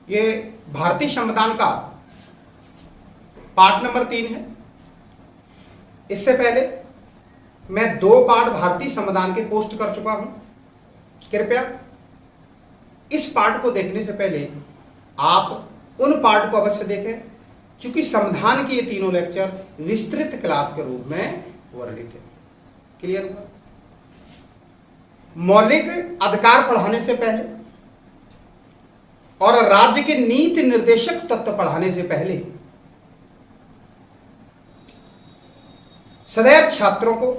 ये भारतीय संविधान का पार्ट नंबर 3 है। इससे पहले मैं 2 पार्ट भारतीय संविधान के पोस्ट कर चुका हूं। कृपया इस पार्ट को देखने से पहले आप उन पार्ट को अवश्य देखें, क्योंकि संविधान के ये तीनों लेक्चर विस्तृत क्लास के रूप में वर्णित है। क्लियर हुआ? मौलिक अधिकार पढ़ाने से पहले और राज्य के नीति निर्देशक तत्व पढ़ाने से पहले सदैव छात्रों को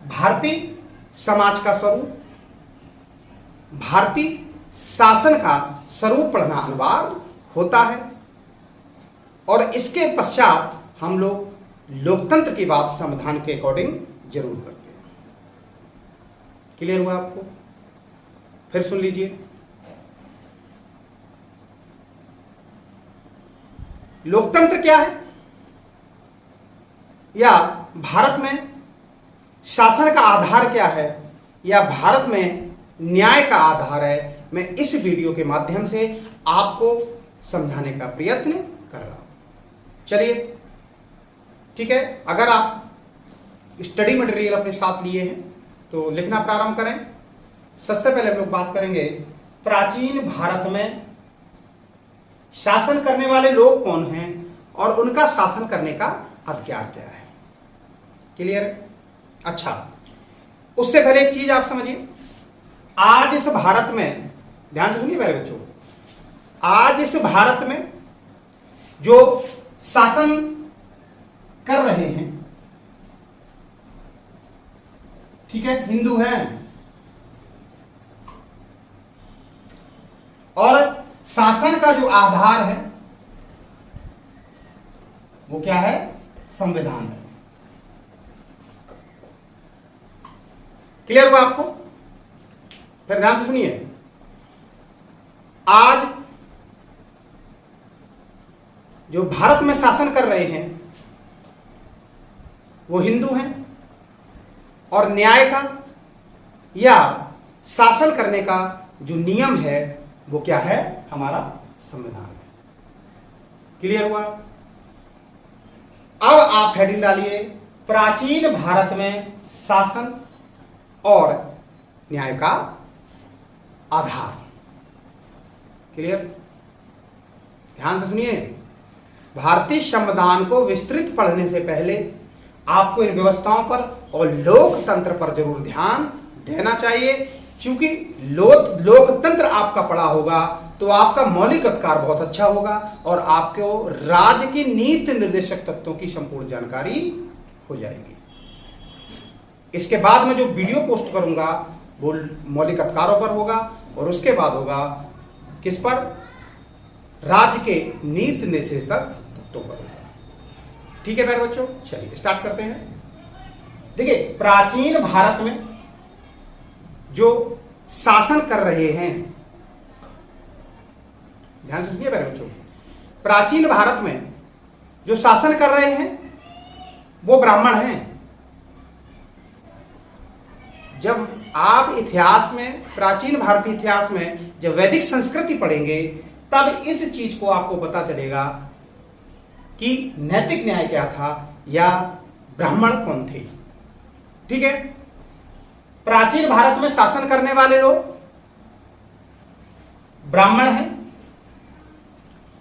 भारतीय समाज का स्वरूप, भारतीय शासन का स्वरूप पढ़ना अनिवार्य होता है। और इसके पश्चात हम लोग लोकतंत्र की बात संविधान के अकॉर्डिंग जरूर करते हैं। क्लियर हुआ आपको? फिर सुन लीजिए। लोकतंत्र क्या है, या भारत में शासन का आधार क्या है, या भारत में न्याय का आधार है, मैं इस वीडियो के माध्यम से आपको समझाने का प्रयत्न कर रहा हूं। चलिए ठीक है। अगर आप स्टडी मटेरियल अपने साथ लिए हैं तो लिखना प्रारंभ करें। सबसे पहले हम लोग बात करेंगे प्राचीन भारत में शासन करने वाले लोग कौन हैं और उनका शासन करने का अधिकार क्या है। क्लियर? अच्छा, उससे पहले एक चीज आप समझिए। आज इस भारत में, ध्यान से सुनिए मेरे बच्चों, आज इस भारत में जो शासन कर रहे हैं, ठीक है, हिंदू हैं, और शासन का जो आधार है वो क्या है? संविधान है। क्लियर हुआ आपको? फिर ध्यान से सुनिए। आज जो भारत में शासन कर रहे हैं वो हिंदू हैं, और न्याय का या शासन करने का जो नियम है वो क्या है? हमारा संविधान है। क्लियर हुआ? अब आप हेडिंग डालिए प्राचीन भारत में शासन और न्याय का आधार। क्लियर? ध्यान से सुनिए। भारतीय संविधान को विस्तृत पढ़ने से पहले आपको इन व्यवस्थाओं पर और लोकतंत्र पर जरूर ध्यान देना चाहिए, क्योंकि लोकतंत्र आपका पढ़ा होगा तो आपका मौलिक अधिकार बहुत अच्छा होगा और आपको राज्य की नीति निर्देशक तत्वों की संपूर्ण जानकारी हो जाएगी। इसके बाद मैं जो वीडियो पोस्ट करूंगा वो मौलिक अधिकारों पर होगा, और उसके बाद होगा किस पर? राज्य के नीति निर्देशक तत्वों पर होगा। ठीक है मेरे बच्चों, चलिए स्टार्ट करते हैं। देखिए, प्राचीन भारत में जो शासन कर रहे हैं, ध्यान से सुनिए मेरे बच्चों, प्राचीन भारत में जो शासन कर रहे हैं वो ब्राह्मण हैं। जब आप इतिहास में, प्राचीन भारतीय इतिहास में जब वैदिक संस्कृति पढ़ेंगे तब इस चीज को आपको पता चलेगा कि नैतिक न्याय क्या था या ब्राह्मण कौन थे। ठीक है? प्राचीन भारत में शासन करने वाले लोग ब्राह्मण हैं,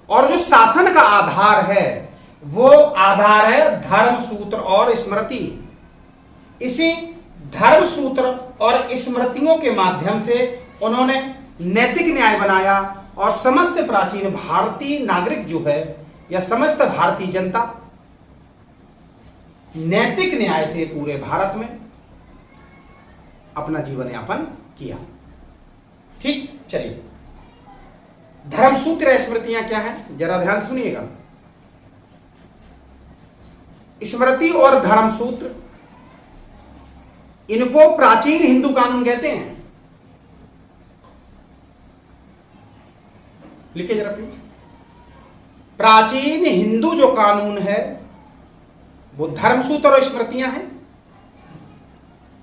और जो शासन का आधार है वो आधार है धर्म सूत्र और स्मृति। इसी धर्म सूत्र और स्मृतियों के माध्यम से उन्होंने नैतिक न्याय बनाया, और समस्त प्राचीन भारतीय नागरिक जो है या समस्त भारतीय जनता नैतिक न्याय से पूरे भारत में अपना जीवन यापन किया। ठीक? चलिए, धर्मसूत्र स्मृतियां क्या है जरा ध्यान से सुनिएगा। स्मृति और धर्मसूत्र, इनको प्राचीन हिंदू कानून कहते हैं। लिखिए जरा प्लीज। प्राचीन हिंदू जो कानून है वो धर्मसूत्र और स्मृतियां हैं,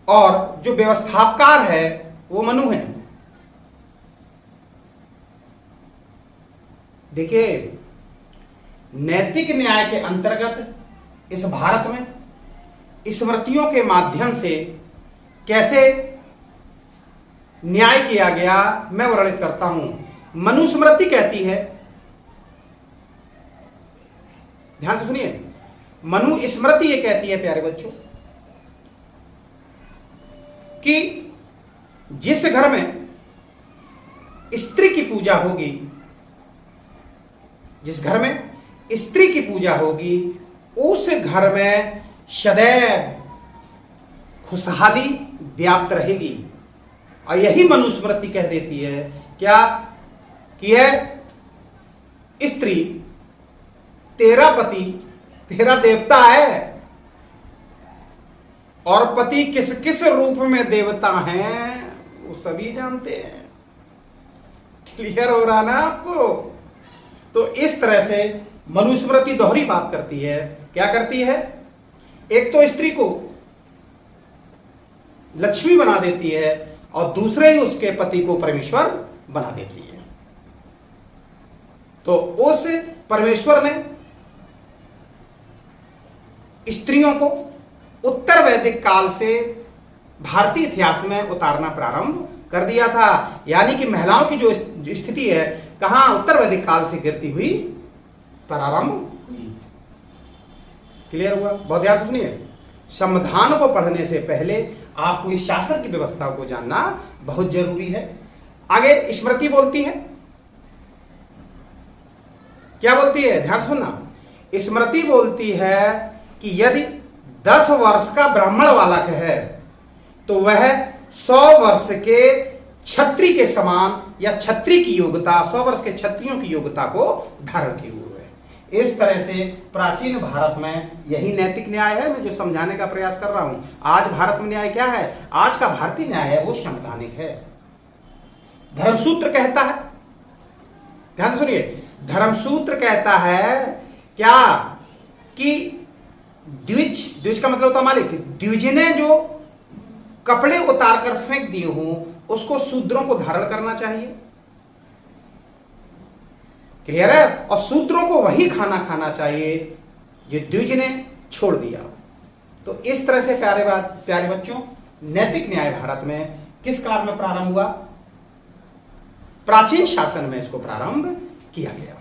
और जो व्यवस्थापकार है वो मनु है। देखिए, नैतिक न्याय के अंतर्गत इस भारत में स्मृतियों के माध्यम से कैसे न्याय किया गया मैं वर्णित करता हूं। मनुस्मृति कहती है, ध्यान से सुनिए, मनुस्मृति ये कहती है प्यारे बच्चों कि जिस घर में स्त्री की पूजा होगी, जिस घर में स्त्री की पूजा होगी, उस घर में सदैव खुशहाली व्याप्त रहेगी। और यही मनुस्मृति कह देती है क्या कि यह स्त्री तेरा पति, तेरा देवता है, और पति किस किस रूप में देवता हैं वो सभी जानते हैं। क्लियर हो रहा ना आपको? तो इस तरह से मनुस्मृति दोहरी बात करती है। क्या करती है? एक तो स्त्री को लक्ष्मी बना देती है और दूसरे ही उसके पति को परमेश्वर बना देती है। तो उस परमेश्वर ने स्त्रियों को उत्तर वैदिक काल से भारतीय इतिहास में उतारना प्रारंभ कर दिया था। यानी कि महिलाओं की जो स्थिति है कहां उत्तर वैदिक काल से गिरती हुई प्रारंभ हुई। क्लियर हुआ? बहुत ध्यान से सुनिए, संविधान को पढ़ने से पहले आपको इस शासन की व्यवस्था को जानना बहुत जरूरी है। आगे स्मृति बोलती है, क्या बोलती है? ध्यान सुनना, स्मृति बोलती है कि यदि 10 वर्ष का ब्राह्मण बालक है तो वह 100 वर्ष के क्षत्रिय के समान या क्षत्रिय की योग्यता, 100 वर्ष के क्षत्रियों की योग्यता को धारण किए हुए है। इस तरह से प्राचीन भारत में यही नैतिक न्याय है, मैं जो समझाने का प्रयास कर रहा हूं। आज भारत में न्याय क्या है? आज का भारतीय न्याय है वो संवैधानिक है। धर्मसूत्र कहता है, ध्यान से सुनिए, धर्मसूत्र कहता है क्या कि द्विज का मतलब होता है मालिक, द्विज ने जो कपड़े उतार कर फेंक दिए हों उसको शूद्रों को धारण करना चाहिए। क्लियर है? और शूद्रों को वही खाना खाना चाहिए जो द्विज ने छोड़ दिया। तो इस तरह से प्यारे बच्चों, नैतिक न्याय भारत में किस काल में प्रारंभ हुआ? प्राचीन शासन में इसको प्रारंभ किया गया।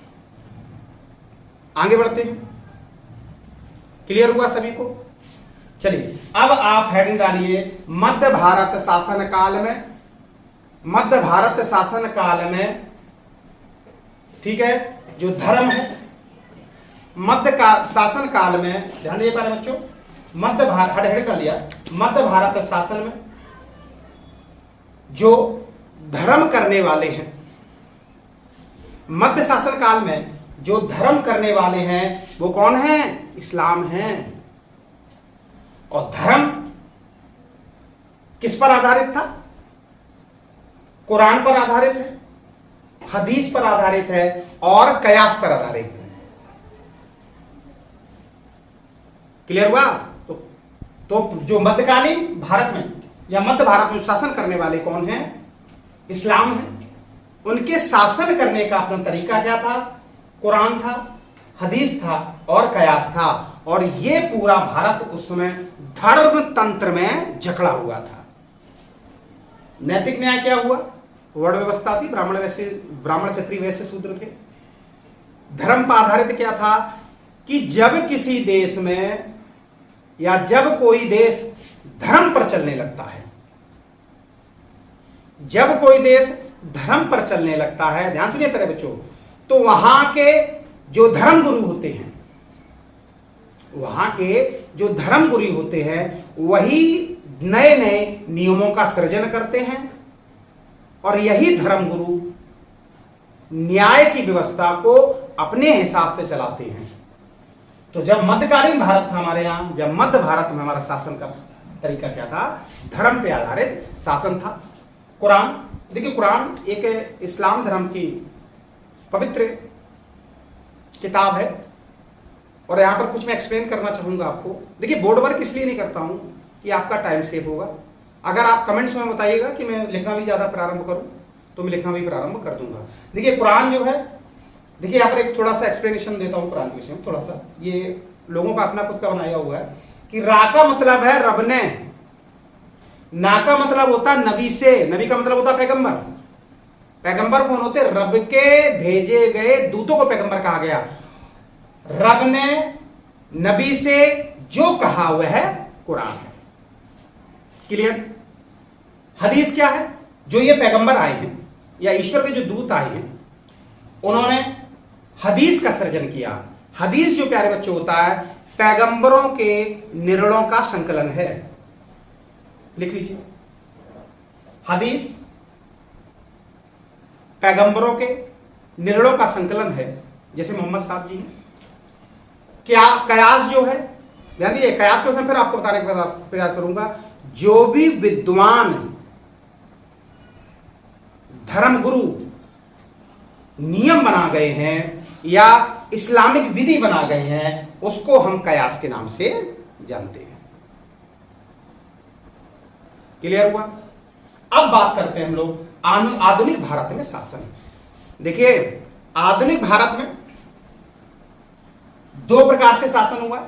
आगे बढ़ते हैं। क्लियर हुआ सभी को? चलिए अब आप हेडिंग डालिए, मध्य भारत शासन काल में। मध्य भारत शासन काल में, ठीक है, जो धर्म है मध्य का शासन काल में, ध्यान दीजिए प्यारे बच्चों, मध्य भारत हेड कर लिया, मध्य भारत शासन में जो धर्म करने वाले हैं, मध्य शासन काल में जो धर्म करने वाले हैं वो कौन है? इस्लाम है। और धर्म किस पर आधारित था? कुरान पर आधारित है, हदीस पर आधारित है और कयास पर आधारित है। क्लियर हुआ? तो जो मध्यकालीन भारत में या मध्य भारत में शासन करने वाले कौन हैं? इस्लाम है। उनके शासन करने का अपना तरीका क्या था? कुरान था, हदीस था और कयास था। और ये पूरा भारत उस समय धर्म तंत्र में जकड़ा हुआ था। नैतिक न्याय क्या हुआ? वर्ण व्यवस्था थी, ब्राह्मण क्षत्रिय वैश्य शूद्र थे। धर्म पर आधारित क्या था कि जब किसी देश में या जब कोई देश धर्म पर चलने लगता है, जब कोई देश धर्म पर चलने लगता है, ध्यान सुनिए प्यारे बच्चों, तो वहां के जो धर्म गुरु होते हैं, वहां के जो धर्म गुरु होते हैं वही नए नए नियमों का सृजन करते हैं और यही धर्म गुरु न्याय की व्यवस्था को अपने हिसाब से चलाते हैं। तो जब मध्यकालीन भारत था हमारे यहां, जब मध्य भारत में हमारा शासन का तरीका क्या था? धर्म पे आधारित शासन था। कुरान, देखिए कुरान एक इस्लाम धर्म की पवित्र किताब है और यहां पर कुछ मैं एक्सप्लेन करना चाहूंगा आपको। देखिए बोर्ड वर्क इसलिए नहीं करता हूं कि आपका टाइम सेव होगा। अगर आप कमेंट्स में बताइएगा कि मैं लिखना भी ज्यादा प्रारंभ करूं तो मैं लिखना भी प्रारंभ कर दूंगा। देखिए कुरान जो है देखिए यहां पर एक थोड़ा सा एक्सप्लेनेशन देता हूं कुरान के विषय में, थोड़ा सा ये लोगों का अपना खुद का बनाया हुआ है कि रा का मतलब है रब ने, ना का मतलब होता नबी से, नबी का मतलब होता पैगंबर। पैगंबर कौन होते? रब के भेजे गए दूतों को पैगंबर कहा गया। रब ने नबी से जो कहा वह है कुरान है। क्लियर? हदीस क्या है? जो ये पैगंबर आए हैं या ईश्वर के जो दूत आए हैं उन्होंने हदीस का सृजन किया। हदीस जो प्यारे बच्चों होता है पैगंबरों के निर्णयों का संकलन है। लिख लीजिए, हदीस पैगंबरों के निर्णयों का संकलन है। जैसे मोहम्मद साहब जी हैं। क्या कयास जो है, ध्यान दीजिए, कयास को फिर आपको बताने का प्रयास करूंगा। जो भी विद्वान धर्मगुरु नियम बना गए हैं या इस्लामिक विधि बना गए हैं उसको हम कयास के नाम से जानते हैं। क्लियर हुआ? अब बात करते हैं हम लोग आधुनिक भारत में शासन। देखिए आधुनिक भारत में दो प्रकार से शासन हुआ।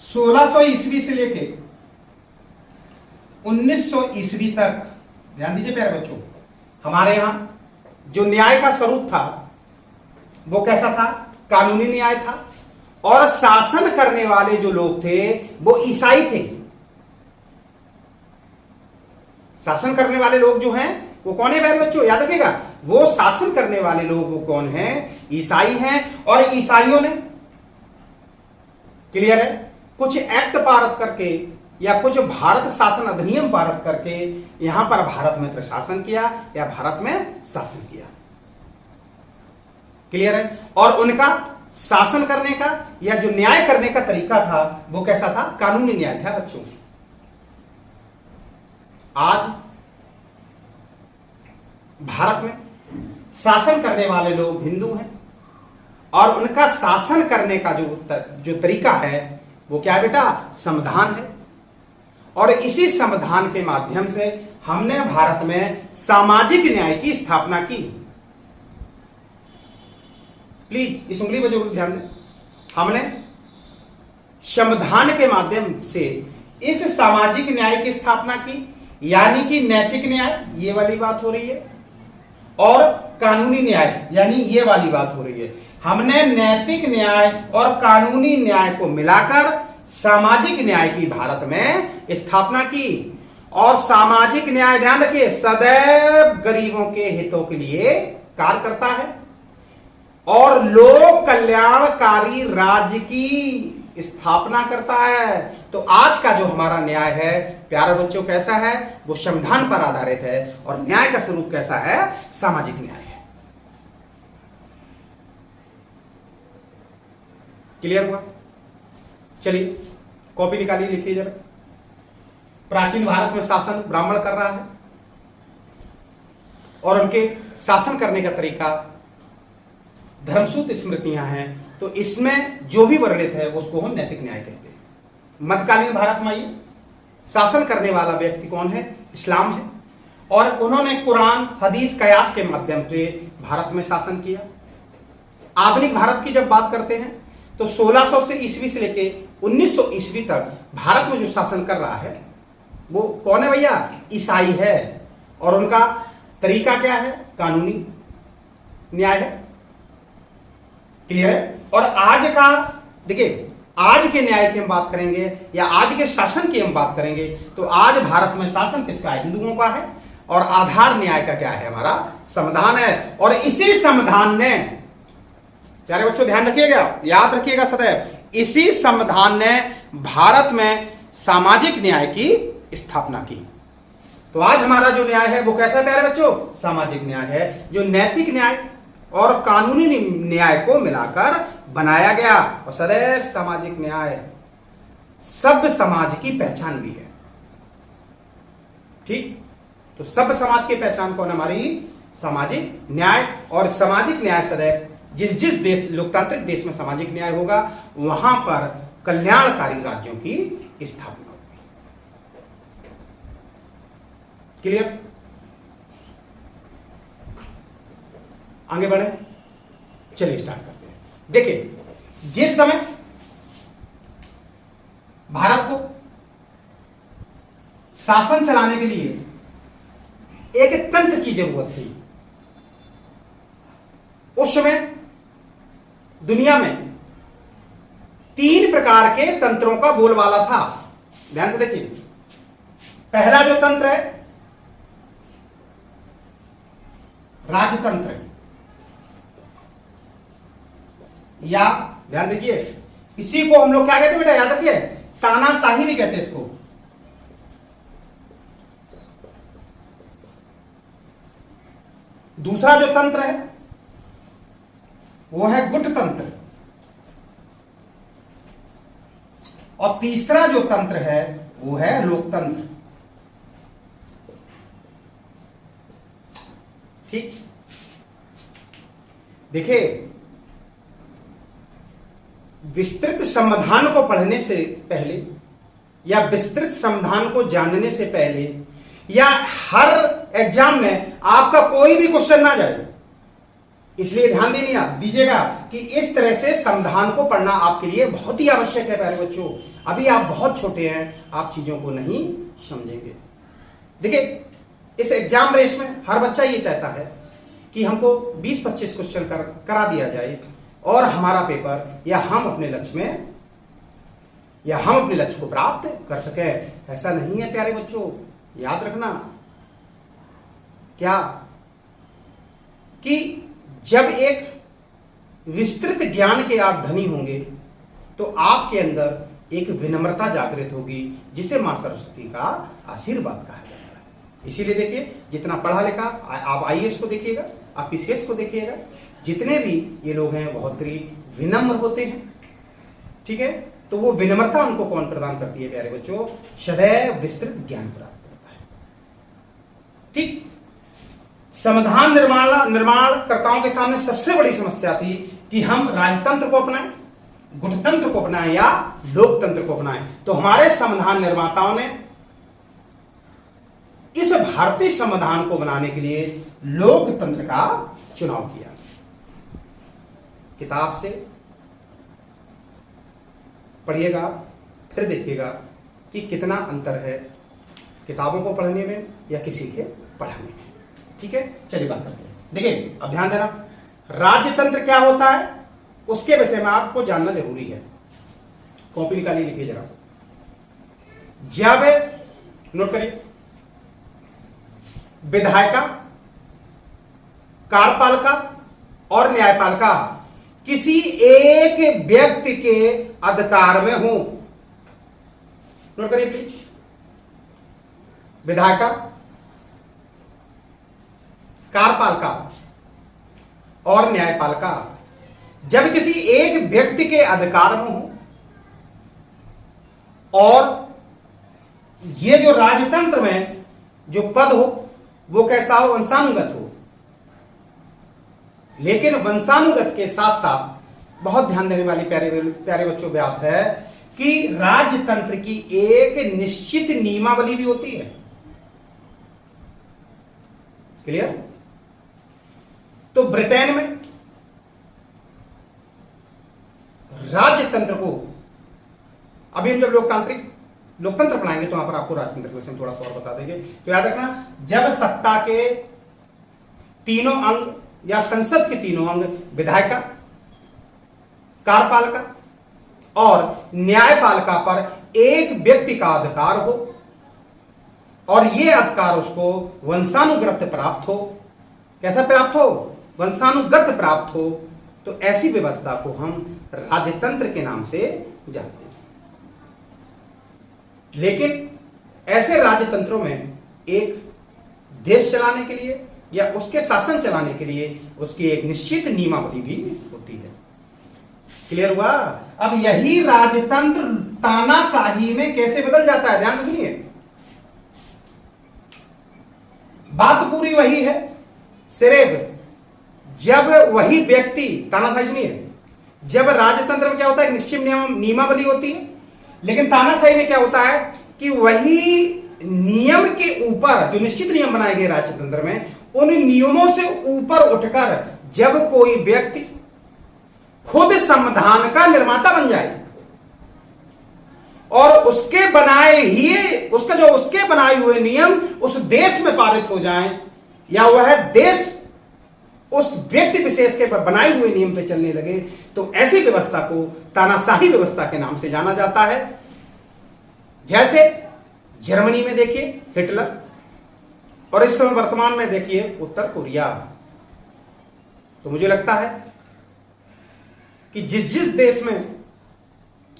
1600 ईस्वी से लेके 1900 ईस्वी तक, ध्यान दीजिए प्यारे बच्चों, हमारे यहां जो न्याय का स्वरूप था वो कैसा था? कानूनी न्याय था। और शासन करने वाले जो लोग थे वो ईसाई थे। शासन करने वाले लोग जो हैं वो कौन है प्यारे बच्चों? याद रखिएगा, वो शासन करने वाले लोग वो कौन हैं? ईसाई हैं। और ईसाइयों ने, क्लियर है, कुछ एक्ट पारित करके या कुछ भारत शासन अधिनियम पारित करके यहां पर भारत में प्रशासन किया या भारत में शासन किया। क्लियर है? और उनका शासन करने का या जो न्याय करने का तरीका था वो कैसा था? कानूनी न्याय था बच्चों। आज भारत में शासन करने वाले लोग हिंदू हैं और उनका शासन करने का जो तरीका है वो क्या है बेटा? संविधान है। और इसी संविधान के माध्यम से हमने भारत में सामाजिक न्याय की स्थापना की। प्लीज इस उंगली पर जरूर ध्यान दें। हमने संविधान के माध्यम से इस सामाजिक न्याय की स्थापना की, यानी कि नैतिक न्याय, ये वाली बात हो रही है, और कानूनी न्याय यानी ये वाली बात हो रही है। हमने नैतिक न्याय और कानूनी न्याय को मिलाकर सामाजिक न्याय की भारत में स्थापना की। और सामाजिक न्याय, ध्यान रखिए, सदैव गरीबों के हितों के लिए कार्य करता है और लोक कल्याणकारी राज्य की स्थापना करता है। तो आज का जो हमारा न्याय है प्यारे बच्चों कैसा है? वो संविधान पर आधारित है। और न्याय का स्वरूप कैसा है? सामाजिक न्याय है। क्लियर हुआ? चलिए कॉपी निकालिए, लिखिए जरा। प्राचीन भारत में शासन ब्राह्मण कर रहा है और उनके शासन करने का तरीका धर्मसूत्र स्मृतियां हैं। तो इसमें जो भी वर्णित है उसको हम नैतिक न्याय कहते हैं। मध्यकालीन भारत में आइए, शासन करने वाला व्यक्ति कौन है? इस्लाम है। और उन्होंने कुरान, हदीस, कयास के माध्यम से भारत में शासन किया। आधुनिक भारत की जब बात करते हैं तो 1600 से ईस्वी से लेके 1900 ईस्वी तक भारत में जो शासन कर रहा है वो कौन है भैया? ईसाई है। और उनका तरीका क्या है? कानूनी न्याय है। क्लियर है? और आज का, देखिए, आज के न्याय की हम बात करेंगे या आज के शासन की हम बात करेंगे तो आज भारत में शासन किसका है? हिंदुओं का है। और आधार न्याय का क्या है? हमारा संविधान है। और इसी संविधान ने, प्यारे बच्चों ध्यान रखिएगा, याद रखिएगा सदैव, इसी संविधान ने भारत में सामाजिक न्याय की स्थापना की। तो आज हमारा जो न्याय है वो कैसा है प्यारे बच्चों? सामाजिक न्याय है, जो नैतिक न्याय और कानूनी न्याय को मिलाकर बनाया गया। और सदैव सामाजिक न्याय सभ्य समाज की पहचान भी है। ठीक? तो सभ्य समाज की पहचान कौन? हमारी सामाजिक न्याय। और सामाजिक न्याय सदैव जिस जिस देश, लोकतांत्रिक देश में सामाजिक न्याय होगा वहां पर कल्याणकारी राज्यों की स्थापना होगी। क्लियर? आगे बढ़े, चलिए स्टार्ट करते हैं। देखिए, जिस समय भारत को शासन चलाने के लिए एक तंत्र की जरूरत थी, उस समय दुनिया में 3 प्रकार के तंत्रों का बोलबाला था। ध्यान से देखिए, पहला जो तंत्र है राजतंत्र, या ध्यान दीजिए, इसी को हम लोग क्या कहते हैं बेटा, याद रखिए, तानाशाही भी कहते हैं इसको। दूसरा जो तंत्र है वो है गुट तंत्र, और तीसरा जो तंत्र है वो है लोकतंत्र। ठीक, देखिए, विस्तृत संविधान को पढ़ने से पहले या विस्तृत संविधान को जानने से पहले या हर एग्जाम में आपका कोई भी क्वेश्चन ना जाए, इसलिए ध्यान दीजिएगा कि इस तरह से संविधान को पढ़ना आपके लिए बहुत ही आवश्यक है प्यारे बच्चों। अभी आप बहुत छोटे हैं, आप चीजों को नहीं समझेंगे। देखिए, इस एग्जाम रेस में हर बच्चा ये चाहता है कि हमको 20-25 क्वेश्चन करा दिया जाए और हमारा पेपर या हम अपने लक्ष्य को प्राप्त कर सके। ऐसा नहीं है प्यारे बच्चों, याद रखना क्या कि जब एक विस्तृत ज्ञान के आप धनी होंगे तो आपके अंदर एक विनम्रता जागृत होगी, जिसे मां सरस्वती का आशीर्वाद कहा जाता है। इसीलिए देखिए, जितना पढ़ा लिखा, आप आईएएस को देखिएगा, आप पीसीएस को देखिएगा, जितने भी ये लोग हैं बहुत ही विनम्र होते हैं। ठीक है, तो वो विनम्रता उनको कौन प्रदान करती है प्यारे बच्चों? सदैव विस्तृत ज्ञान प्राप्त करता है। ठीक, संविधान निर्माणकर्ताओं के सामने सबसे बड़ी समस्या थी कि हम राजतंत्र को अपनाएं, गुटतंत्र को अपनाएं या लोकतंत्र को अपनाएं। तो हमारे संविधान निर्माताओं ने इस भारतीय संविधान को बनाने के लिए लोकतंत्र का चुनाव किया। किताब से पढ़िएगा, फिर देखिएगा कि कितना अंतर है किताबों को पढ़ने में या किसी के पढ़ाने में। ठीक है, चलिए बात करते हैं। देखिए, अब ध्यान देना, राजतंत्र क्या होता है उसके विषय में आपको जानना जरूरी है। कॉपी निकालिए, लिखिए जरा। जब, नोट करिए, विधायिका, कार्यपालिका और न्यायपालिका किसी एक व्यक्ति के अधिकार में हो, नोट करिए प्लीज, विधायिका, कार्यपालिका और न्यायपालिका जब किसी एक व्यक्ति के अधिकार में हो, और ये जो राजतंत्र में जो पद हो वो कैसा हो? वंशानुगत हो। लेकिन वंशानुगत के साथ साथ बहुत ध्यान देने वाली प्यारे बच्चों बात है कि राजतंत्र की एक निश्चित नियमावली भी होती है। क्लियर? तो ब्रिटेन में राजतंत्र को, अभी हम जब लोकतंत्र पढ़ाएंगे तो वहां पर आपको राजतंत्र के विषय में थोड़ा सा और बता देंगे। तो याद रखना, जब सत्ता के तीनों अंग या संसद के तीनों अंग विधायिका, कार्यपालिका और न्यायपालिका पर एक व्यक्ति का अधिकार हो और यह अधिकार उसको वंशानुगत प्राप्त हो। कैसा प्राप्त हो? वंशानुगत प्राप्त हो। तो ऐसी व्यवस्था को हम राजतंत्र के नाम से जानते हैं। लेकिन ऐसे राजतंत्रों में एक देश चलाने के लिए या उसके शासन चलाने के लिए उसकी एक निश्चित नियमावली भी होती है। क्लियर हुआ? अब यही राजतंत्र तानाशाही में कैसे बदल जाता है, ध्यान से सुनिए। बात पूरी वही है, सिर्फ जब वही व्यक्ति, तानाशाही सुनिए, जब राजतंत्र में क्या होता है, एक निश्चित नियमावली होती है, लेकिन तानाशाही में क्या होता है कि वही नियम के ऊपर जो निश्चित नियम बनाए गए राजतंत्र में, उन नियमों से ऊपर उठकर जब कोई व्यक्ति खुद संविधान का निर्माता बन जाए और उसके बनाए हुए नियम उस देश में पारित हो जाएं, या वह देश उस व्यक्ति विशेष के बनाए हुए नियम पे चलने लगे, तो ऐसी व्यवस्था को तानाशाही व्यवस्था के नाम से जाना जाता है। जैसे जर्मनी में देखिए हिटलर, और इस समय वर्तमान में देखिए उत्तर कोरिया। तो मुझे लगता है कि जिस देश में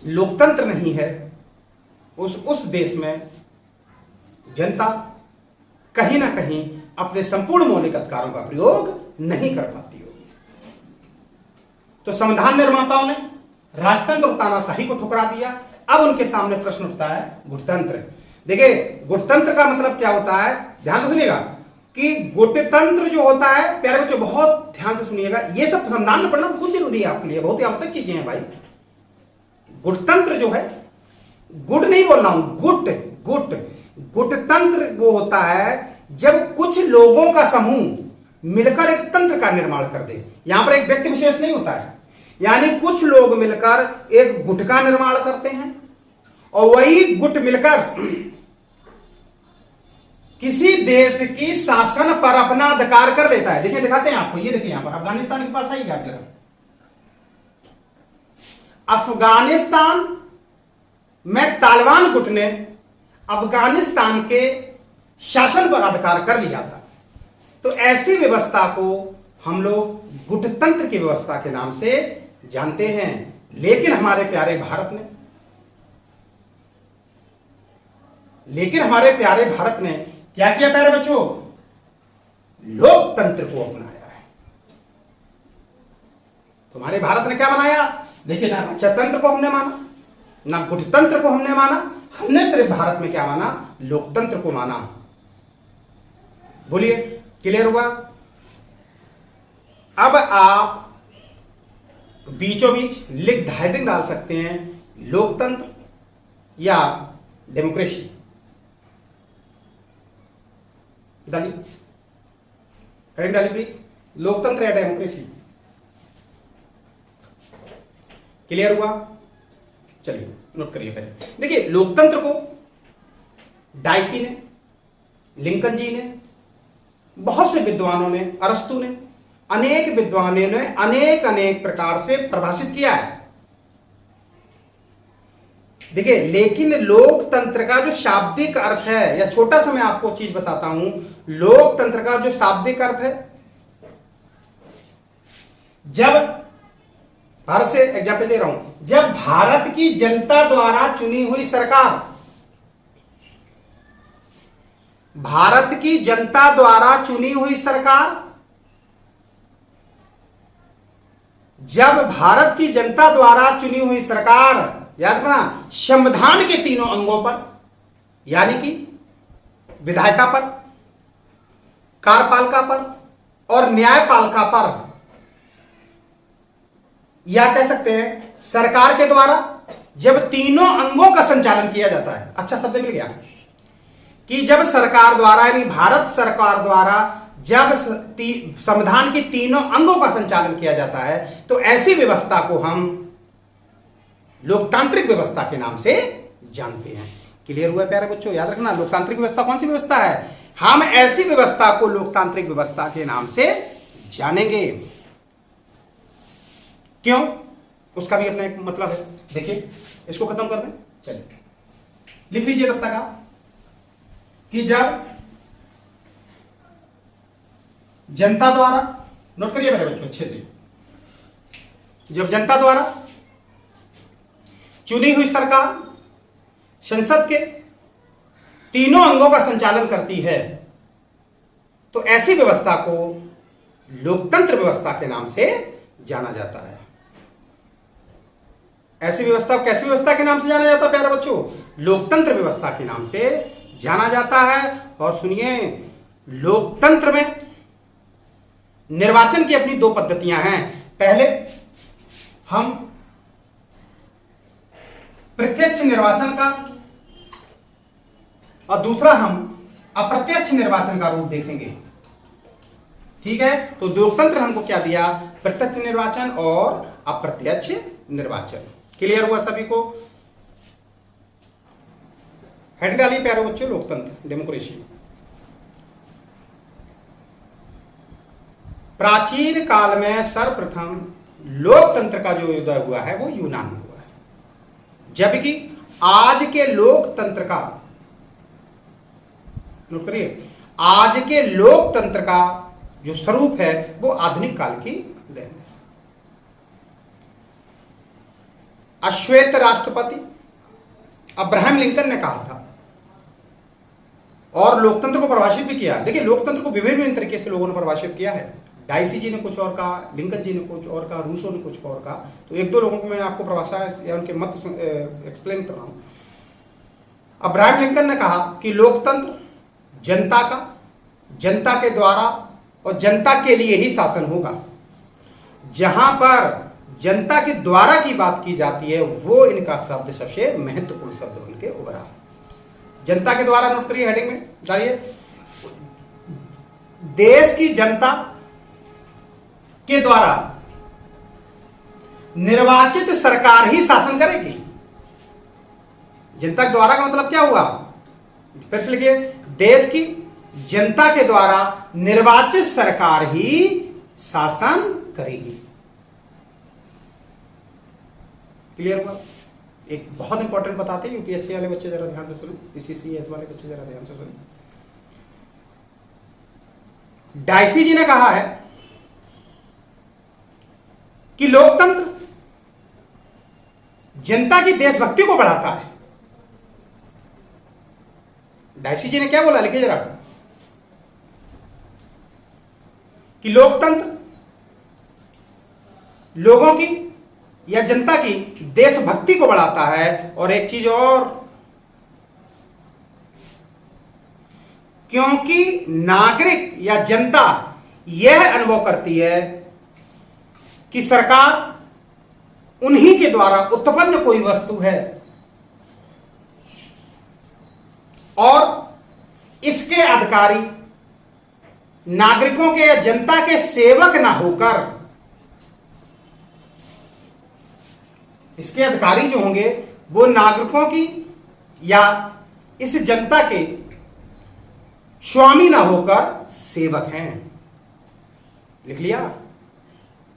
लोकतंत्र नहीं है उस देश में जनता कहीं ना कहीं अपने संपूर्ण मौलिक अधिकारों का प्रयोग नहीं कर पाती होगी। तो संविधान निर्माताओं ने राजतंत्र और तानाशाही को ठुकरा दिया। अब उनके सामने प्रश्न उठता है गुटतंत्र। देखिए गुटतंत्र का मतलब क्या होता है, ध्यान से सुनिएगा कि गुटतंत्र जो होता है, प्यारे बच्चों बहुत ध्यान से सुनिएगा, ये सब संविधान में पढ़ना बहुत जरूरी है आपके लिए, बहुत ही आवश्यक चीजें हैं भाई। गुटतंत्र जो है, गुट नहीं बोल रहा हूं, गुटतंत्र वो होता है जब कुछ लोगों का समूह मिलकर एक तंत्र का निर्माण कर दे। यहां पर एक व्यक्ति विशेष नहीं होता है, यानी कुछ लोग मिलकर एक गुट का निर्माण करते हैं और वही गुट मिलकर किसी देश की शासन पर अपना अधिकार कर लेता है। देखिए दिखाते हैं आपको, ये देखिए यहां पर अफगानिस्तान के पास आइएगा आप जरा। अफगानिस्तान में तालिबान गुट ने अफगानिस्तान के शासन पर अधिकार कर लिया था। तो ऐसी व्यवस्था को हम लोग गुटतंत्र की व्यवस्था के नाम से जानते हैं। लेकिन हमारे प्यारे भारत ने क्या किया प्यारे बच्चों, लोकतंत्र को अपनाया है। तुम्हारे भारत ने क्या बनाया, देखिए ना राजतंत्र को हमने माना, ना गुटतंत्र को हमने माना, हमने सिर्फ भारत में क्या माना, लोकतंत्र को माना। बोलिए क्लियर हुआ। अब आप बीचों बीच हेडिंग डाल सकते हैं, लोकतंत्र या डेमोक्रेसी। डालिए हेडिंग डालिए प्लीज, लोकतंत्र या डेमोक्रेसी। क्लियर हुआ, चलिए नोट करिए पहले। देखिए लोकतंत्र को डायसी ने, लिंकन जी ने, बहुत से विद्वानों ने, अरस्तु ने, अनेक विद्वानों ने अनेक प्रकार से परिभाषित किया है। देखिए लेकिन लोकतंत्र का जो शाब्दिक अर्थ है, या छोटा सा मैं आपको चीज बताता हूं, लोकतंत्र का जो शाब्दिक अर्थ है, जब भारत से एग्जाम्पल दे रहा हूं, जब भारत की जनता द्वारा चुनी हुई सरकार, भारत की जनता द्वारा चुनी हुई सरकार, जब भारत की जनता द्वारा चुनी हुई सरकार, याद रखना, संविधान के तीनों अंगों पर, यानी कि विधायिका पर, कार्यपालिका पर और न्यायपालिका पर, या कह सकते हैं सरकार के द्वारा जब तीनों अंगों का संचालन किया जाता है। अच्छा शब्द मिल गया कि जब सरकार द्वारा, यानी भारत सरकार द्वारा जब संविधान के तीनों अंगों का संचालन किया जाता है, तो ऐसी व्यवस्था को हम लोकतांत्रिक व्यवस्था के नाम से जानते हैं। क्लियर हुआ प्यारे बच्चों, याद रखना लोकतांत्रिक व्यवस्था कौन सी व्यवस्था है, हम ऐसी व्यवस्था को लोकतांत्रिक व्यवस्था के नाम से जानेंगे। क्यों, उसका भी अपना एक मतलब है। देखिए इसको खत्म कर दें, चलिए लिख लीजिए तब तक आप कि जब जनता द्वारा, नोट करिए मेरे बच्चों अच्छे से, जब जनता द्वारा चुनी हुई सरकार संसद के तीनों अंगों का संचालन करती है, तो ऐसी व्यवस्था को लोकतंत्र व्यवस्था के नाम से जाना जाता है। ऐसी व्यवस्था को कैसी व्यवस्था के नाम से जाना जाता है प्यारे बच्चों, लोकतंत्र व्यवस्था के नाम से जाना जाता है। और सुनिए, लोकतंत्र में निर्वाचन की अपनी दो पद्धतियां हैं। पहले हम प्रत्यक्ष निर्वाचन का और दूसरा हम अप्रत्यक्ष निर्वाचन का रूप देखेंगे। ठीक है, तो लोकतंत्र हमको क्या दिया? प्रत्यक्ष निर्वाचन और अप्रत्यक्ष निर्वाचन। क्लियर हुआ सभी को? हेड डालिए प्यारे बच्चों, लोकतंत्र डेमोक्रेसी। प्राचीन काल में सर्वप्रथम लोकतंत्र का जो उदय हुआ है वो यूनान में हुआ है, जबकि आज के लोकतंत्र का, नोट करिए, आज के लोकतंत्र का जो स्वरूप है वो आधुनिक काल की देन है। अश्वेत राष्ट्रपति अब्राहम लिंकन ने कहा था और लोकतंत्र को परिभाषित भी किया। देखिए, लोकतंत्र को विभिन्न तरीके से लोगों ने परिभाषित किया है। डाइसी जी ने कुछ और कहा, लिंकन जी ने कुछ और कहा, रूसो ने कुछ और कहा। तो एक दो लोगों को मैं आपको परिभाषा या उनके मत एक्सप्लेन कर रहा हूं। अब्राहम लिंकन ने कहा कि लोकतंत्र जनता के द्वारा और जनता के लिए ही शासन होगा। जहां पर जनता के द्वारा की बात की जाती है वो इनका शब्द सबसे महत्वपूर्ण शब्द बन के उभरा। जनता के द्वारा, नोट करिए, हेडिंग में डालिए, देश की जनता के द्वारा निर्वाचित सरकार ही शासन करेगी। जनता के द्वारा का मतलब क्या हुआ? फिर से लिखिए, देश की जनता के द्वारा निर्वाचित सरकार ही शासन करेगी। क्लियर हुआ? एक बहुत इंपॉर्टेंट बताते हैं, यूपीएससी वाले बच्चे जरा ध्यान से सुने, पीसीसीएस वाले बच्चे जरा ध्यान से सुने। डाइसी जी ने कहा है कि लोकतंत्र जनता की देशभक्ति को बढ़ाता है। डाइसी जी ने क्या बोला, लिखिए जरा, कि लोकतंत्र लोगों की या जनता की देशभक्ति को बढ़ाता है। और एक चीज और, क्योंकि नागरिक या जनता यह अनुभव करती है कि सरकार उन्हीं के द्वारा उत्पन्न कोई वस्तु है और इसके अधिकारी नागरिकों के या जनता के सेवक ना होकर, इसके अधिकारी जो होंगे वो नागरिकों की या इस जनता के स्वामी ना होकर सेवक हैं। लिख लिया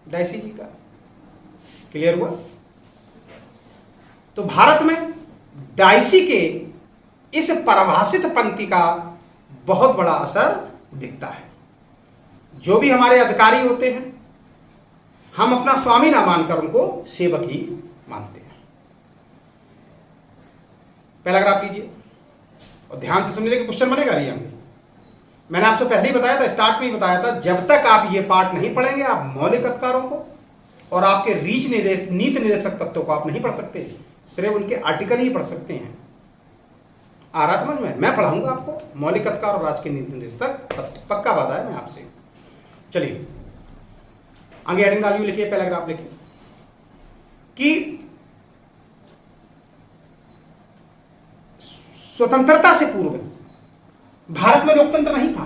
डाइसी जी का? क्लियर हुआ? तो भारत में डाइसी के इस परिभाषित पंक्ति का बहुत बड़ा असर दिखता है। जो भी हमारे अधिकारी होते हैं हम अपना स्वामी ना मानकर उनको सेवक ही मानते हैं। पहला ग्राफ लीजिए और ध्यान से सुनिए कि क्वेश्चन बनेगा रिया में। मैंने आपसे पहले ही बताया था, स्टार्ट में ही बताया था, जब तक आप ये पार्ट नहीं पढ़ेंगे आप मौलिक अधिकारों को और आपके रीच नीति निर्देशक तत्वों को आप नहीं पढ़ सकते, सिर्फ उनके आर्टिकल ही पढ़ सकते हैं। आ रहा समझ में? मैं पढ़ाऊंगा आपको मौलिक अधिकार और राज्य के नीति निर्देशक, पक्का वादा है मैं आपसे। चलिए आगे हेडिंग डालिए, लिखिए, पहला ग्राफ लिखिए कि स्वतंत्रता से पूर्व भारत में लोकतंत्र नहीं था,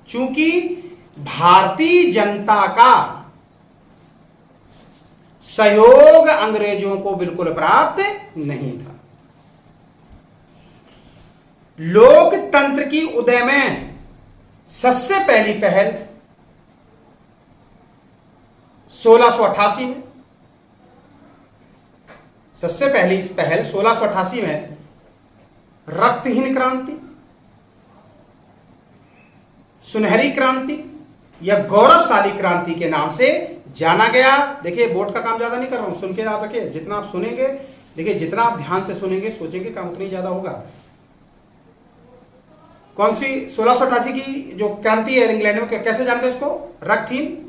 चूंकि भारतीय जनता का सहयोग अंग्रेजों को बिल्कुल प्राप्त नहीं था। लोकतंत्र की उदय में सबसे पहली पहल 1688 में, सबसे पहली पहल 1688 में रक्तहीन क्रांति, सुनहरी क्रांति या गौरवशाली क्रांति के नाम से जाना गया। देखिए बोर्ड का काम ज्यादा नहीं कर रहा हूं, सुन के याद रखिए। जितना आप सुनेंगे, देखिए जितना आप ध्यान से सुनेंगे सोचेंगे काम उतना ही ज्यादा होगा। कौन सी 1688 की जो क्रांति है इंग्लैंड में, कैसे जानते हैं इसको? रक्तहीन,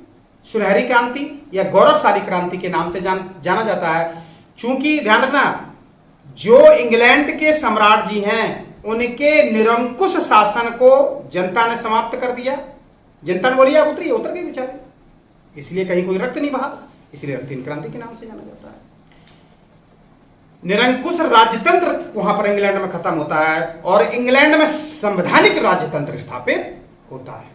सुनहरी क्रांति या गौरवशाली क्रांति के नाम से जाना जाता है। चूंकि ध्यान रखना, जो इंग्लैंड के सम्राट जी हैं उनके निरंकुश शासन को जनता ने समाप्त कर दिया। जनता ने बोली आप उतरिए, उतर गए बेचारे, इसलिए कहीं कोई रक्त नहीं बहा, इसलिए रक्तहीन क्रांति के नाम से जाना जाता है। निरंकुश राजतंत्र वहां पर इंग्लैंड में खत्म होता है और इंग्लैंड में संवैधानिक राजतंत्र स्थापित होता है।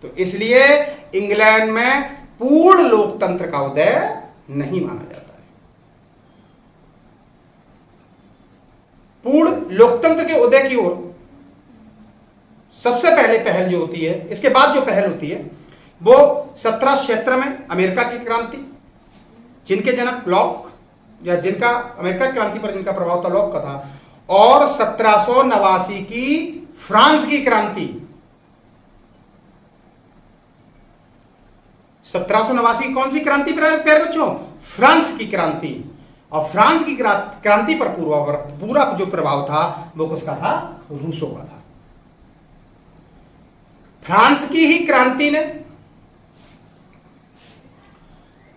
तो इसलिए इंग्लैंड में पूर्ण लोकतंत्र का उदय नहीं माना जाता है। पूर्ण लोकतंत्र के उदय की ओर सबसे पहले पहल जो होती है, इसके बाद जो पहल होती है वो 1776 में अमेरिका की क्रांति, जिनके जनक लॉक, या जिनका अमेरिका क्रांति पर जिनका प्रभाव था लॉक का था, और 1789 की फ्रांस की क्रांति। 1789 कौन सी क्रांति प्यारे बच्चों? फ्रांस की क्रांति। और फ्रांस की क्रांति पर पूरा जो प्रभाव था वो किसका था? रूसों का था। फ्रांस की ही क्रांति ने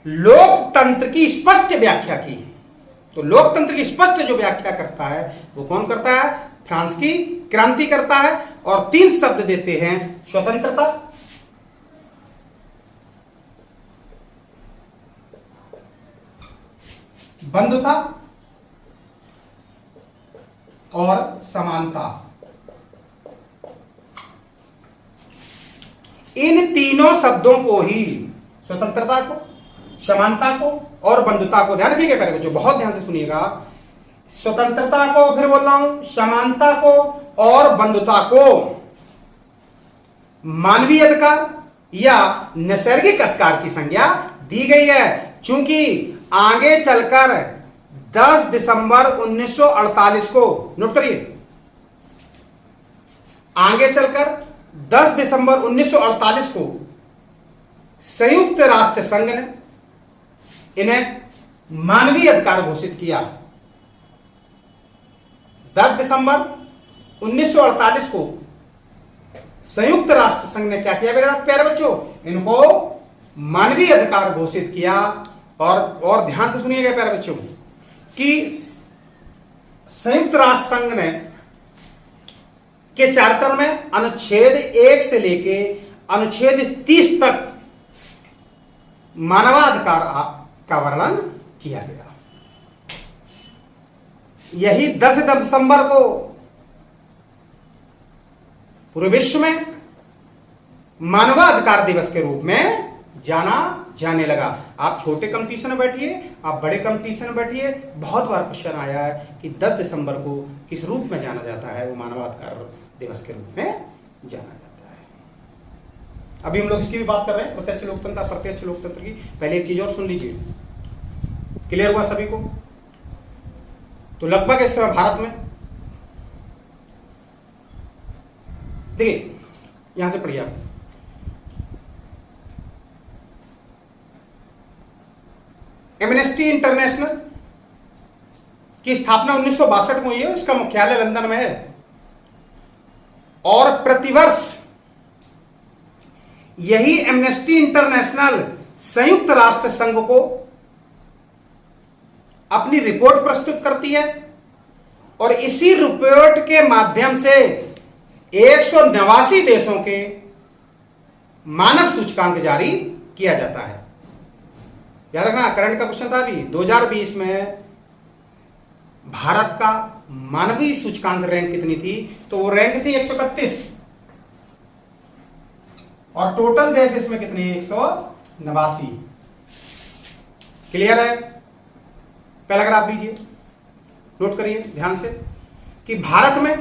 लोकतंत्र की स्पष्ट व्याख्या की। तो लोकतंत्र की स्पष्ट जो व्याख्या करता है वो कौन करता है? फ्रांस की क्रांति करता है। और 3 शब्द देते हैं: स्वतंत्रता, बंधुता और समानता। इन तीनों शब्दों को ही, स्वतंत्रता को, समानता को और बंधुता को, ध्यान रखिएगा पहले बच्चों, बहुत ध्यान से सुनिएगा। स्वतंत्रता को, फिर बोल रहा हूं, समानता को और बंधुता को मानवीय अधिकार या नैसर्गिक अधिकार की संज्ञा दी गई है। चूंकि आगे चलकर 10 दिसंबर 1948 को, नोट करिए, आगे चलकर 10 दिसंबर 1948 को संयुक्त राष्ट्र संघ ने इन्हें मानवीय अधिकार घोषित किया। 10 दिसंबर 1948 को संयुक्त राष्ट्र संघ ने क्या किया मेरे प्यारे बच्चों? इनको मानवीय अधिकार घोषित किया। और ध्यान से सुनिएगा प्यारे बच्चों कि संयुक्त राष्ट्र संघ ने के चार्टर में अनुच्छेद 1 से लेके अनुच्छेद 30 तक मानवाधिकार का वर्णन किया गया। यही 10 दिसंबर को पूरे विश्व में मानवाधिकार दिवस के रूप में जाना जाने लगा। आप छोटे कंपटीशन में बैठिए, आप बड़े कंपटीशन में बैठिए, बहुत बार क्वेश्चन आया है कि 10 दिसंबर को किस रूप में जाना जाता है? वो मानवाधिकार दिवस के रूप में जाना जाता है। अभी हम लोग इसकी भी बात कर रहे हैं, प्रत्यक्ष लोकतंत्र, अप्रत्यक्ष लोकतंत्र की। पहले एक चीज और सुन लीजिए, क्लियर हुआ सभी को? तो लगभग इस समय भारत में, देखिए यहां से पढ़िए आप, एमनेस्टी इंटरनेशनल की स्थापना 1962 में हुई है। उसका मुख्यालय लंदन में है। और प्रतिवर्ष यही एमनेस्टी इंटरनेशनल संयुक्त राष्ट्र संघ को अपनी रिपोर्ट प्रस्तुत करती है। और इसी रिपोर्ट के माध्यम से 189 देशों के मानव सूचकांक जारी किया जाता है। याद रखना, करंट का क्वेश्चन था अभी 2020 में भारत का मानवीय सूचकांक रैंक कितनी थी? तो वो रैंक थी 131। और टोटल देश इसमें कितने? 189। क्लियर है? पहला ग्राफ लीजिए, नोट करिए ध्यान से कि भारत में,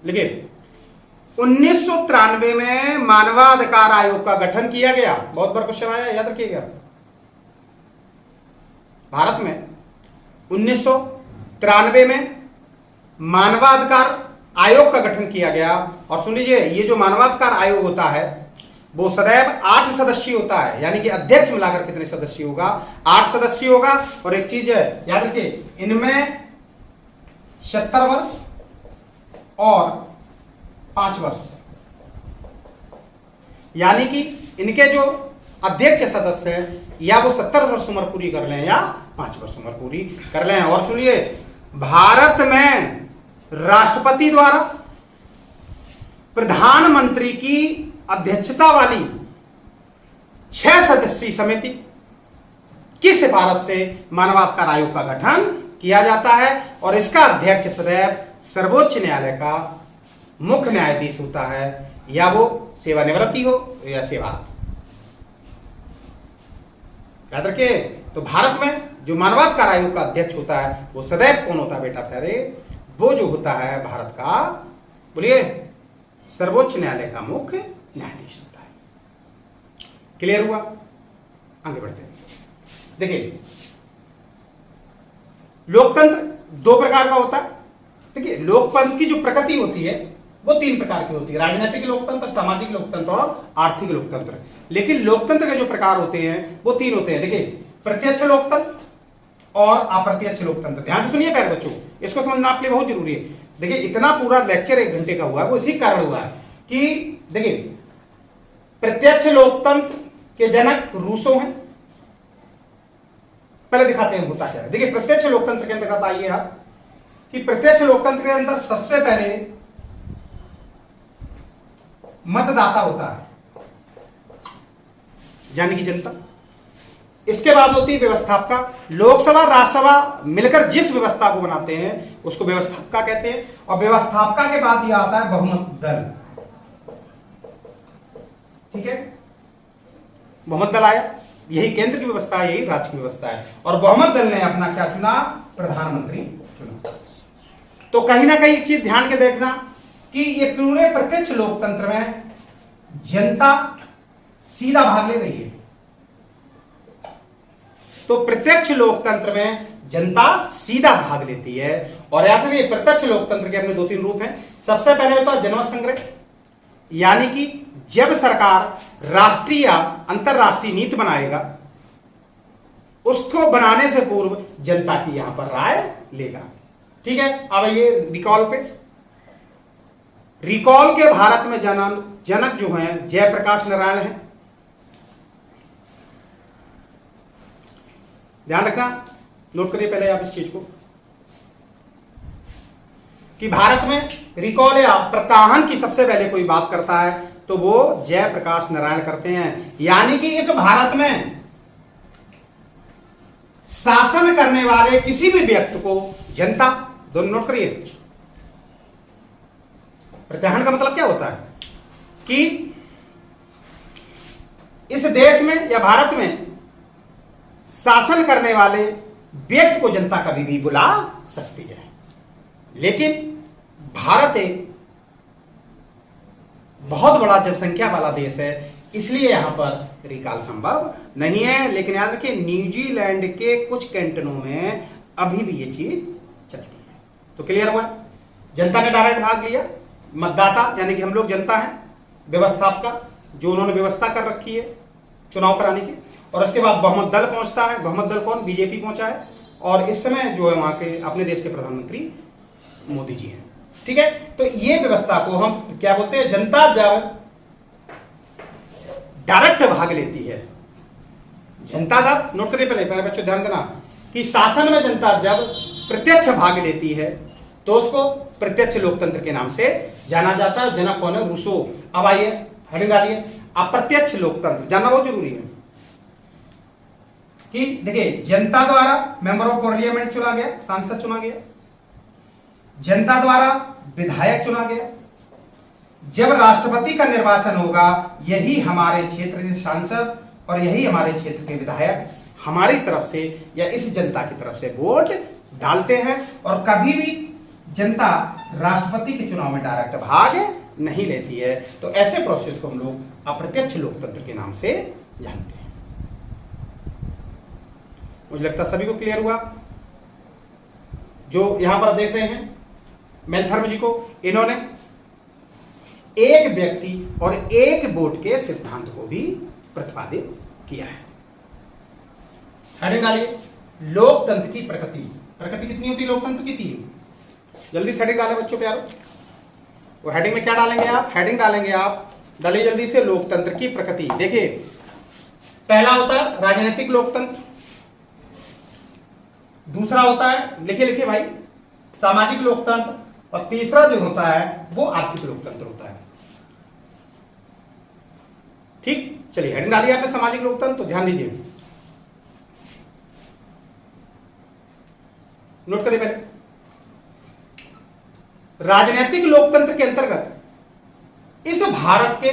लिखिए, 1993 में मानवाधिकार आयोग का गठन किया गया। बहुत बार क्वेश्चन आया, याद रखिएगा। भारत में 1993 में मानवाधिकार आयोग का गठन किया गया। और सुन लीजिए, ये जो मानवाधिकार आयोग होता है वो सदैव 8 सदस्यीय होता है। यानी कि अध्यक्ष मिलाकर कितने सदस्य होगा? 8 सदस्य होगा। और एक चीज है, याद रखिए, इनमें 70 वर्ष और 5 वर्ष, यानी कि इनके जो अध्यक्ष सदस्य हैं या वो 70 वर्ष उम्र पूरी कर लें या 5 वर्ष उम्र पूरी कर लें। और सुनिए, भारत में राष्ट्रपति द्वारा प्रधानमंत्री की अध्यक्षता वाली 6 सदस्यीय समिति की सिफारिश से मानवाधिकार आयोग का गठन किया जाता है। और इसका अध्यक्ष सदैव सर्वोच्च न्यायालय का मुख्य न्यायाधीश होता है, या वो सेवानिवृत्ति हो या सेवा। याद रखिए, तो भारत में जो मानवाधिकार आयोग का अध्यक्ष होता है वो सदैव कौन होता है बेटा प्यारे? वो जो होता है भारत का, बोलिए, सर्वोच्च न्यायालय का मुख्य न्यायाधीश होता है। क्लियर हुआ? आगे बढ़ते हैं। देखिए, लोकतंत्र दो प्रकार का होता है। देखिए, लोकतंत्र की जो प्रकृति होती है वो तीन प्रकार की होती है, राजनीतिक लोकतंत्र, सामाजिक लोकतंत्र और आर्थिक लोकतंत्र। लेकिन लोकतंत्र के जो प्रकार होते हैं वो तीन होते हैं। देखिए, प्रत्यक्ष लोकतंत्र और अप्रत्यक्ष लोकतंत्र। ध्यान से सुनिए प्यारे बच्चों, इसको समझना आपके लिए बहुत जरूरी है। देखिए, इतना पूरा लेक्चर 1 घंटे का हुआ है वो इसी कारण हुआ है कि देखिए, प्रत्यक्ष लोकतंत्र के जनक रूसो हैं। पहले दिखाते हैं होता क्या है। देखिए, प्रत्यक्ष लोकतंत्र के अंतर्गत आइए आप, कि प्रत्यक्ष लोकतंत्र के अंदर सबसे पहले मतदाता होता है, यानी कि जनता। इसके बाद होती है व्यवस्थापिका। लोकसभा राज्यसभा मिलकर जिस व्यवस्था को बनाते हैं उसको व्यवस्थापिका कहते हैं। और व्यवस्थापिका के बाद यह आता है बहुमत दल। ठीक है, बहुमत दल आया, यही केंद्र की व्यवस्था है, यही राज्य की व्यवस्था है। और बहुमत दल ने अपना क्या चुना? प्रधानमंत्री चुना। तो कहीं ना कहीं एक चीज ध्यान के देखना कि ये पूरे प्रत्यक्ष लोकतंत्र में जनता सीधा भाग ले रही है। तो प्रत्यक्ष लोकतंत्र में जनता सीधा भाग लेती है। और ऐसे भी प्रत्यक्ष लोकतंत्र के अपने 2-3 रूप हैं। सबसे पहले होता है जनमत संग्रह, यानी कि जब सरकार राष्ट्रीय या अंतरराष्ट्रीय नीति बनाएगा उसको बनाने से पूर्व जनता की यहां पर राय लेगा। ठीक है, अब ये रिकॉल पे। रिकॉल के भारत में जनक जो हैं जयप्रकाश नारायण हैं। ध्यान रखना, नोट करिए पहले आप इस चीज को, कि भारत में रिकॉल या प्रत्याहन की सबसे पहले कोई बात करता है तो वो जयप्रकाश नारायण करते हैं। यानी कि इस भारत में शासन करने वाले किसी भी व्यक्ति को जनता, दोनों नोट करिए। प्रत्याहन का मतलब क्या होता है? कि इस देश में या भारत में शासन करने वाले व्यक्ति को जनता कभी भी बुला सकती है। लेकिन भारत एक बहुत बड़ा जनसंख्या वाला देश है, इसलिए यहां पर रिकॉल संभव नहीं है। लेकिन याद रखिए, न्यूजीलैंड के कुछ कैंटनों में अभी भी ये चीज चलती है। तो क्लियर हुआ, जनता ने डायरेक्ट भाग लिया। मतदाता यानी कि हम लोग जनता हैं, व्यवस्थापिका जो उन्होंने व्यवस्था कर रखी है चुनाव कराने की, और उसके बाद बहुमत दल पहुंचता है। बहुमत दल कौन? बीजेपी पहुंचा है, और इस समय जो है वहां के अपने देश के प्रधानमंत्री मोदी जी हैं। ठीक है, तो ये व्यवस्था को हम क्या बोलते हैं? जनता जब डायरेक्ट भाग लेती है, जनता जब, नोट करिए पहले प्यारे बच्चों ध्यान देना, कि शासन में जनता जब प्रत्यक्ष भाग लेती है तो उसको प्रत्यक्ष लोकतंत्र के नाम से जाना जाता है। जनक कौन है? रूसो। अब आइए हेडिंग डालिए, अप्रत्यक्ष लोकतंत्र जानना बहुत जरूरी है। कि देखिए, जनता द्वारा मेंबर ऑफ पार्लियामेंट चुना गया, सांसद चुना गया, जनता द्वारा विधायक चुना गया। जब राष्ट्रपति का निर्वाचन होगा, यही हमारे क्षेत्र के सांसद और यही हमारे क्षेत्र के विधायक हमारी तरफ से या इस जनता की तरफ से वोट डालते हैं। और कभी भी जनता राष्ट्रपति के चुनाव में डायरेक्ट भाग नहीं लेती है। तो ऐसे प्रोसेस को हम लोग अप्रत्यक्ष लोकतंत्र के नाम से जानते हैं। मुझे लगता है सभी को क्लियर हुआ। जो यहां पर देख रहे हैं मैनथर्म जी को, इन्होंने एक व्यक्ति और एक वोट के सिद्धांत को भी प्रतिपादित किया है। हेडिंग डालिए, लोकतंत्र की प्रकृति। प्रकृति कितनी होती है लोकतंत्र की? 3। जल्दी से हेडिंग डालें बच्चों प्यारो। वो हेडिंग में क्या डालेंगे आप? हेडिंग डालेंगे आप, डालिए जल्दी से, लोकतंत्र की प्रकृति। देखिए, पहला होता है राजनीतिक लोकतंत्र, दूसरा होता है, लिखिए लिखिए भाई, सामाजिक लोकतंत्र, और तीसरा जो होता है वो आर्थिक लोकतंत्र होता है। ठीक, चलिए हेडिंग डालिए आपने सामाजिक लोकतंत्र। तो ध्यान दीजिए, नोट करिए पहले, राजनीतिक लोकतंत्र के अंतर्गत इस भारत के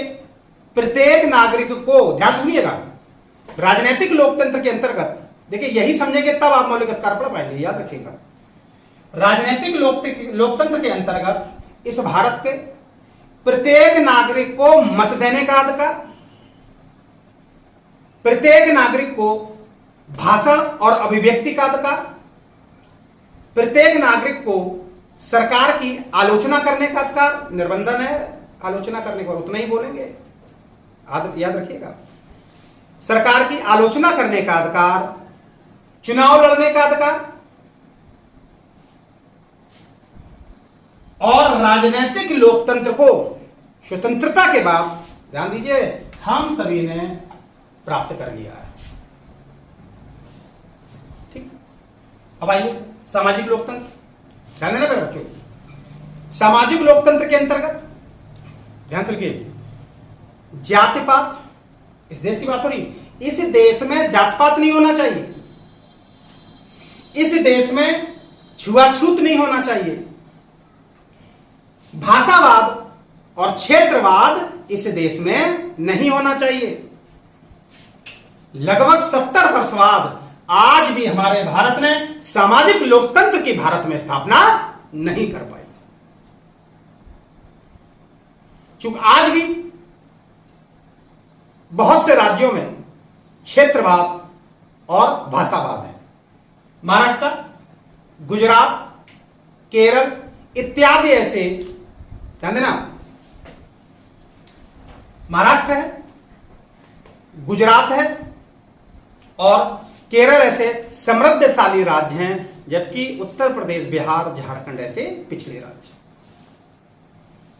प्रत्येक नागरिक को, ध्यान से सुनिएगा, राजनीतिक लोकतंत्र के अंतर्गत, देखिए यही समझेंगे तब आप मौलिक अधिकार पढ़ पाएंगे, याद रखिएगा। राजनीतिक लोकतंत्र के अंतर्गत इस भारत के प्रत्येक नागरिक को मत देने का अधिकार, प्रत्येक नागरिक को भाषण और अभिव्यक्ति का अधिकार, प्रत्येक नागरिक को सरकार की आलोचना करने का अधिकार, निर्बंधन है आलोचना करने का, उतना ही बोलेंगे, याद रखिएगा, सरकार की आलोचना करने का अधिकार, चुनाव लड़ने का अधिकार, और राजनीतिक लोकतंत्र को स्वतंत्रता के बाद, ध्यान दीजिए, हम सभी ने प्राप्त कर लिया है। ठीक, अब आइए सामाजिक लोकतंत्र, ध्यान देना पड़ेगा बच्चों। सामाजिक लोकतंत्र के अंतर्गत ध्यान से रखिए, जातिपात, इस देश की बात हो रही, इस देश में जातपात नहीं होना चाहिए, इस देश में छुआछूत नहीं होना चाहिए, भाषावाद और क्षेत्रवाद इस देश में नहीं होना चाहिए। लगभग 70 वर्षवाद आज भी हमारे भारत ने सामाजिक लोकतंत्र की भारत में स्थापना नहीं कर पाई, चूंकि आज भी बहुत से राज्यों में क्षेत्रवाद और भाषावाद है। महाराष्ट्र, गुजरात, केरल इत्यादि ऐसे, ध्यान देना, महाराष्ट्र है, गुजरात है और केरल ऐसे समृद्धशाली राज्य हैं, जबकि उत्तर प्रदेश, बिहार, झारखंड ऐसे पिछले राज्य।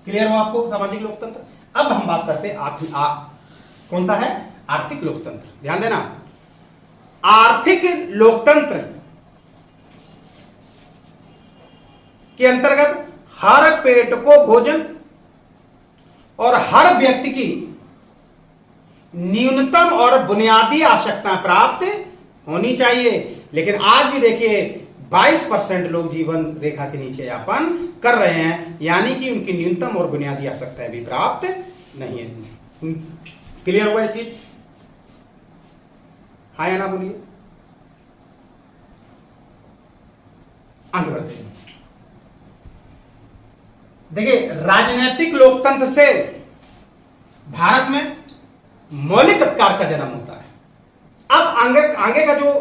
क्लियर हो आपको सामाजिक लोकतंत्र? अब हम बात करते हैं कौन सा है? आर्थिक लोकतंत्र। ध्यान देना, आर्थिक लोकतंत्र के अंतर्गत हर पेट को भोजन और हर व्यक्ति की न्यूनतम और बुनियादी आवश्यकताएं प्राप्त होनी चाहिए। लेकिन आज भी देखिए 22% लोग जीवन रेखा के नीचे यापन कर रहे हैं, यानी कि उनकी न्यूनतम और बुनियादी आवश्यकताएं भी प्राप्त नहीं है। क्लियर हुआ ये चीज? हाँ या ना बोलिए। आगे बढ़ते हैं। देखिए, राजनीतिक लोकतंत्र से भारत में मौलिक अधिकार का जन्म होता है। अब आगे का जो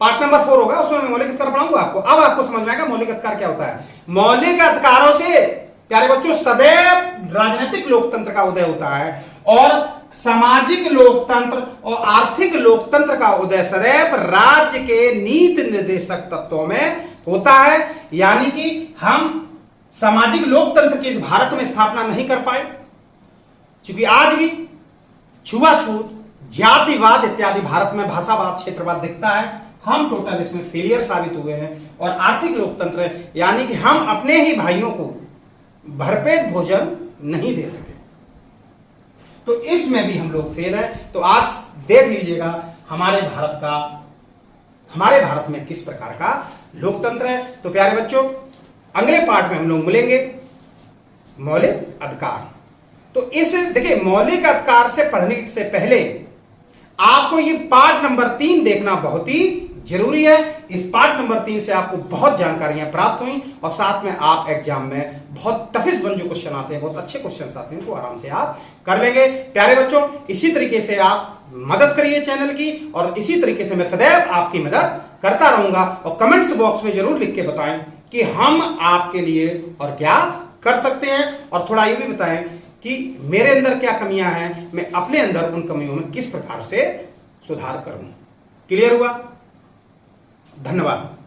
पार्ट नंबर 4 होगा उसमें मैं मौलिक अधिकार पढ़ाऊंगा आपको। अब आपको समझ में आएगा मौलिक अधिकार क्या होता है। मौलिक अधिकारों से प्यारे बच्चों सदैव राजनीतिक लोकतंत्र का उदय होता है और सामाजिक लोकतंत्र और आर्थिक लोकतंत्र का उदय सदैव राज्य के नीति निर्देशक तत्वों में होता है। यानी कि हम सामाजिक लोकतंत्र की इस भारत में स्थापना नहीं कर पाए, क्योंकि आज भी छुआछूत, जातिवाद इत्यादि भारत में, भाषावाद, क्षेत्रवाद दिखता है। हम टोटल इसमें फेलियर साबित हुए हैं। और आर्थिक लोकतंत्र यानी कि हम अपने ही भाइयों को भरपेट भोजन नहीं दे सके, तो इसमें भी हम लोग फेल हैं। तो आज देख लीजिएगा हमारे भारत में किस प्रकार का लोकतंत्र है। तो प्यारे बच्चों, अगले पार्ट में हम लोग मिलेंगे मौलिक अधिकार। तो इस देखिए, मौलिक अधिकार से पढ़ने से पहले आपको ये पार्ट नंबर 3 देखना बहुत ही जरूरी है। इस पार्ट नंबर 3 से आपको बहुत जानकारियां प्राप्त हुई और साथ में आप एग्जाम में बहुत टफिस वन जो क्वेश्चन आते हैं, बहुत अच्छे क्वेश्चन आते हैं, उनको आराम से आप कर लेंगे। प्यारे बच्चों, इसी तरीके से आप मदद करिए चैनल की, और इसी तरीके से मैं सदैव आपकी मदद करता रहूंगा। और कमेंट्स बॉक्स में जरूर लिख के बताएं कि हम आपके लिए और क्या कर सकते हैं, और थोड़ा ये भी बताएं कि मेरे अंदर क्या कमियां हैं, मैं अपने अंदर उन कमियों में किस प्रकार से सुधार करूं। क्लियर हुआ? धन्यवाद।